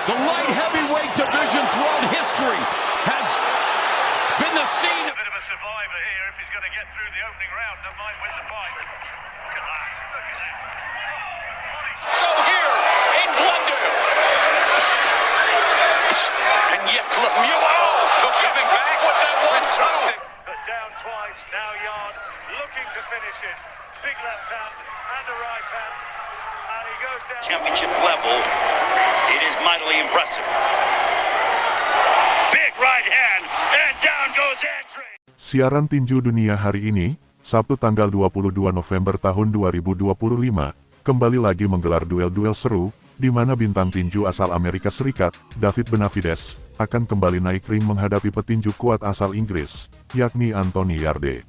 The light heavyweight division throughout history has been the scene. A bit of a survivor here if he's going to get through the opening round. Never mind win the fight. Look at that. Look at this. Show here in Glendale. And yet Lemieux coming back with that one something. But down twice. Now Yard looking to finish it. Big left hand and a right hand. And he goes down. Championship level, it is mightily impressive. Big right hand, and down goes Andre. Siaran tinju dunia hari ini, Sabtu tanggal 22 November tahun 2025, kembali lagi menggelar duel-duel seru, di mana bintang tinju asal Amerika Serikat, David Benavides, akan kembali naik ring menghadapi petinju kuat asal Inggris, yakni Anthony Yarde.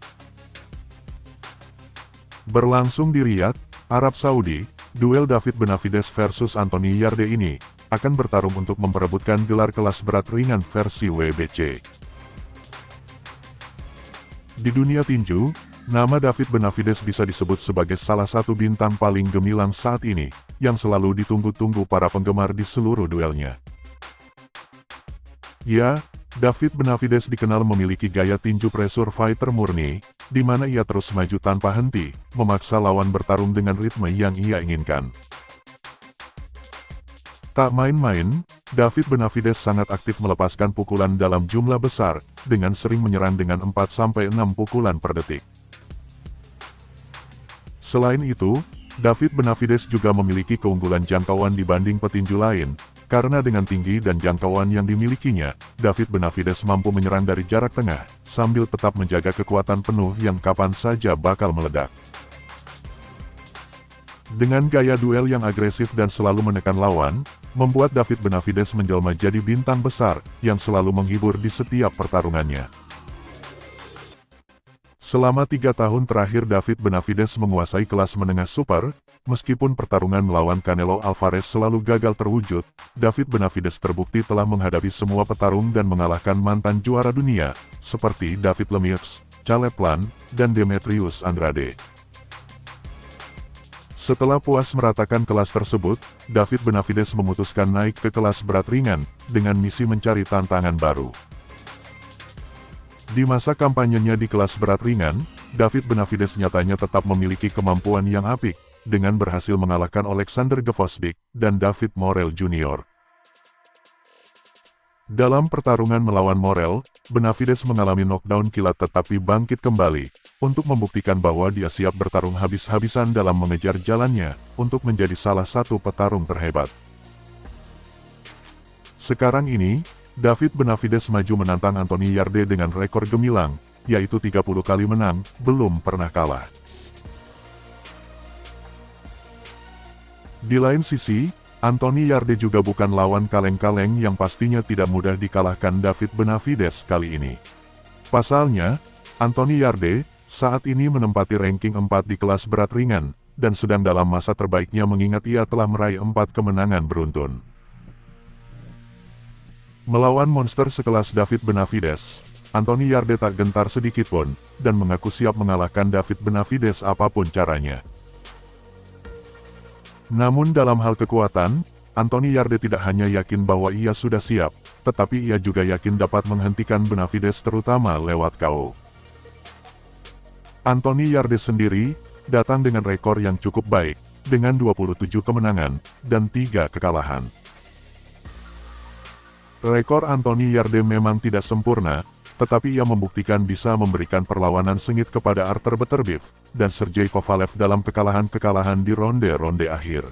Berlangsung di Riyadh, Arab Saudi, duel David Benavides versus Anthony Yarde ini akan bertarung untuk memperebutkan gelar kelas berat ringan versi WBC. Di dunia tinju, nama David Benavides bisa disebut sebagai salah satu bintang paling gemilang saat ini, yang selalu ditunggu-tunggu para penggemar di seluruh duelnya. Ya, David Benavides dikenal memiliki gaya tinju pressure fighter murni, di mana ia terus maju tanpa henti, memaksa lawan bertarung dengan ritme yang ia inginkan. Tak main-main, David Benavides sangat aktif melepaskan pukulan dalam jumlah besar, dengan sering menyerang dengan 4-6 pukulan per detik. Selain itu, David Benavides juga memiliki keunggulan jangkauan dibanding petinju lain, karena dengan tinggi dan jangkauan yang dimilikinya, David Benavides mampu menyerang dari jarak tengah, sambil tetap menjaga kekuatan penuh yang kapan saja bakal meledak. Dengan gaya duel yang agresif dan selalu menekan lawan, membuat David Benavides menjelma jadi bintang besar, yang selalu menghibur di setiap pertarungannya. Selama 3 tahun terakhir David Benavides menguasai kelas menengah super, meskipun pertarungan melawan Canelo Alvarez selalu gagal terwujud, David Benavides terbukti telah menghadapi semua petarung dan mengalahkan mantan juara dunia, seperti David Lemieux, Caleb Plant, dan Demetrius Andrade. Setelah puas meratakan kelas tersebut, David Benavides memutuskan naik ke kelas berat ringan, dengan misi mencari tantangan baru. Di masa kampanyenya di kelas berat ringan, David Benavides nyatanya tetap memiliki kemampuan yang apik, dengan berhasil mengalahkan Alexander Gvozdyk dan David Morrell Jr. Dalam pertarungan melawan Morrell, Benavides mengalami knockdown kilat tetapi bangkit kembali, untuk membuktikan bahwa dia siap bertarung habis-habisan dalam mengejar jalannya, untuk menjadi salah satu petarung terhebat. Sekarang ini, David Benavides maju menantang Anthony Yarde dengan rekor gemilang, yaitu 30 kali menang, belum pernah kalah. Di lain sisi, Anthony Yarde juga bukan lawan kaleng-kaleng yang pastinya tidak mudah dikalahkan David Benavides kali ini. Pasalnya, Anthony Yarde saat ini menempati ranking 4 di kelas berat ringan, dan sedang dalam masa terbaiknya mengingat ia telah meraih 4 kemenangan beruntun. Melawan monster sekelas David Benavides, Anthony Yarde tak gentar sedikitpun, dan mengaku siap mengalahkan David Benavides apapun caranya. Namun dalam hal kekuatan, Anthony Yarde tidak hanya yakin bahwa ia sudah siap, tetapi ia juga yakin dapat menghentikan Benavides terutama lewat KO. Anthony Yarde sendiri, datang dengan rekor yang cukup baik, dengan 27 kemenangan, dan 3 kekalahan. Rekor Anthony Yarde memang tidak sempurna, tetapi ia membuktikan bisa memberikan perlawanan sengit kepada Artur Beterbiev dan Sergey Kovalev dalam kekalahan-kekalahan di ronde-ronde akhir.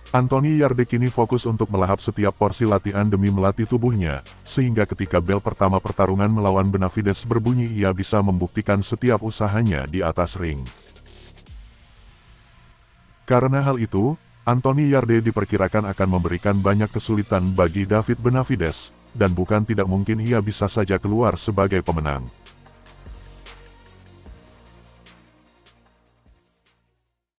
Anthony Yarde kini fokus untuk melahap setiap porsi latihan demi melatih tubuhnya, sehingga ketika bel pertama pertarungan melawan Benavides berbunyi ia bisa membuktikan setiap usahanya di atas ring. Karena hal itu, Anthony Yarde diperkirakan akan memberikan banyak kesulitan bagi David Benavides, dan bukan tidak mungkin ia bisa saja keluar sebagai pemenang.